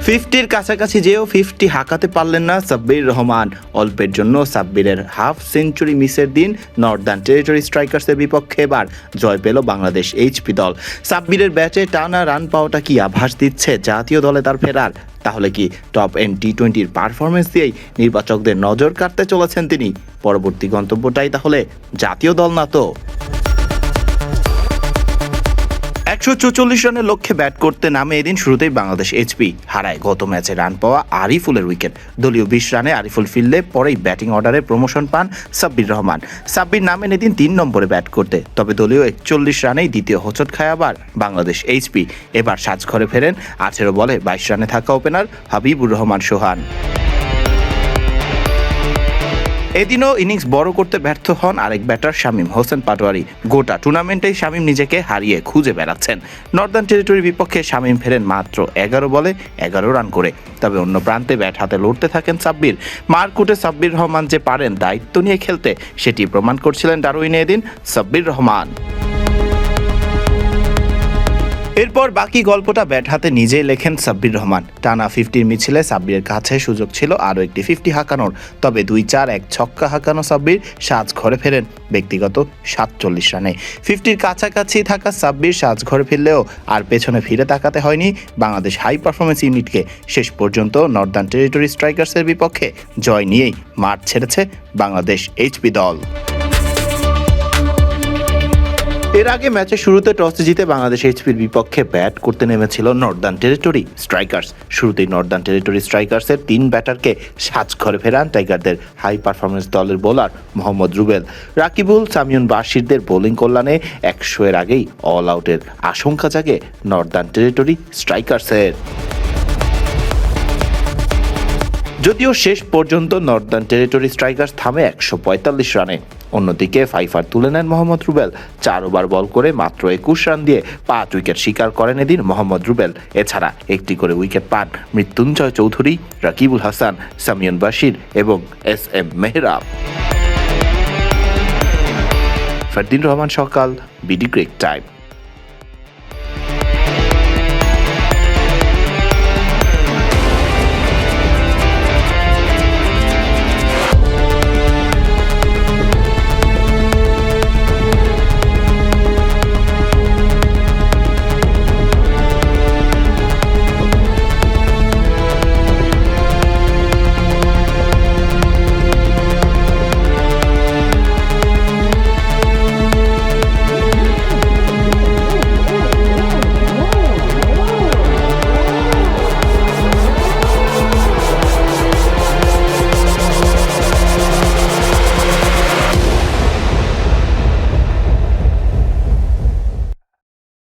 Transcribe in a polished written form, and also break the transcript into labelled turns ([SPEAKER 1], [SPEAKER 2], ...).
[SPEAKER 1] 50-র কাছাকাছি যেও 50 হাঁকাতে পারলেন না সাব্বির রহমান। অল্পের জন্য সাব্বিরের হাফ সেঞ্চুরি মিসের দিন নর্দার্ন টেরিটরি স্ট্রাইকার্সের বিপক্ষে এবার জয় পেল বাংলাদেশ এইচপি দল। সাব্বিরের ব্যাটে টানা রান পাওয়াটা কি আভাস দিচ্ছে জাতীয় দলে তার ফেরার? তাহলে কি টপ এন্ড টি-20-র পারফরমেন্স দিয়েই নির্বাচকদের নজর কাটতে চলেছেন তিনি? পরবর্তী গন্তব্যটাই তাহলে জাতীয় দল না তো? 144 রানের লক্ষ্যে ব্যাট করতে নামে এদিন শুরুতেই বাংলাদেশ এইচপি হারায় গত ম্যাচে রান পাওয়া আরিফুলের উইকেট। দলীয় 20 রানে আরিফুল ফিরলে পরেই ব্যাটিং অর্ডারে প্রমোশন পান সাব্বির রহমান। সাব্বির নামেন এদিন 3 নম্বরে ব্যাট করতে, তবে দলীয় 41 রানেই দ্বিতীয় হোঁচট খায় আবার বাংলাদেশ এইচপি। এবার সাজঘরে ফেরেন 18 বলে 22 রানে থাকা ওপেনার হাবিবুর রহমান সোহান। এদিনও ইনিংস বড় করতে ব্যর্থ হন আরেক ব্যাটার শামীম হোসেন পাটোয়ারি। গোটা টুর্নামেন্টেই শামীম নিজেকে হারিয়ে খুঁজে বেড়াচ্ছেন। নর্দার্ন টেরিটরির বিপক্ষে শামীম ফেরেন মাত্র 11 বলে 11 রান করে। তবে অন্য প্রান্তে ব্যাট হাতে লড়তে থাকেন সাব্বির। মারকুটে সাব্বির রহমান যে পারেন দায়িত্ব নিয়ে খেলতে, সেটি প্রমাণ করছিলেন ডারউইনে এদিন সাব্বির রহমান। এরপর বাকি গল্পটা ব্যাট হাতে নিজেই লেখেন সাব্বির রহমান। টানা 50-র মিছিলে সাব্বিরের কাছে সুযোগ ছিল আরও একটি 50 হাঁকানোর, তবে 2-4-1 ছক্কা হাঁকানো সাব্বির সাজ ঘরে ফেরেন ব্যক্তিগত 47 রানে। 50-র কাছাকাছি থাকা সাব্বির সাজ ঘরে ফিরলেও আর পেছনে ফিরে তাকাতে হয়নি বাংলাদেশ হাই পারফরমেন্স ইউনিটকে। শেষ পর্যন্ত নর্দার্ন টেরিটরি স্ট্রাইকার্সের বিপক্ষে জয় নিয়েই মাঠ ছেড়েছে বাংলাদেশ এইচপি দল। এর আগে ম্যাচের শুরুতে টস জিতে বাংলাদেশ এইচপির বিপক্ষে ব্যাট করতে নেমেছিল নর্দার্ন টেরিটরি স্ট্রাইকার্স। শুরুতেই নর্দার্ন টেরিটরি স্ট্রাইকার্সের 3 ব্যাটারকে সাজঘরে ফেরান টাইগারদের হাই পারফরমেন্স দলের বোলার মোহাম্মদ রুবেল। রাকিবুল সামিউন বাশিরদের বোলিং কল্যাণে 100-এর আগেই অল আউটের আশঙ্কা জাগে নর্দার্ন টেরিটরি স্ট্রাইকার্সের। যদিও শেষ পর্যন্ত নর্দার্ন টেরিটরি স্ট্রাইকার্স থামে 145 রানে। অন্যদিকে 5 তুলে নেন মোহাম্মদ রুবেল। 4 ওভার বল করে মাত্র 21 রান দিয়ে 5 উইকেট শিকার করেন এদিন মোহাম্মদ রুবেল। এছাড়া একটি করে উইকেট পান মৃত্যুঞ্জয় চৌধুরী, রাকিবুল হাসান, সামিউন বাশির এবং SM মেহরাব। ফারদিন রহমান সকাল, বিডি ক্রিক টাইম।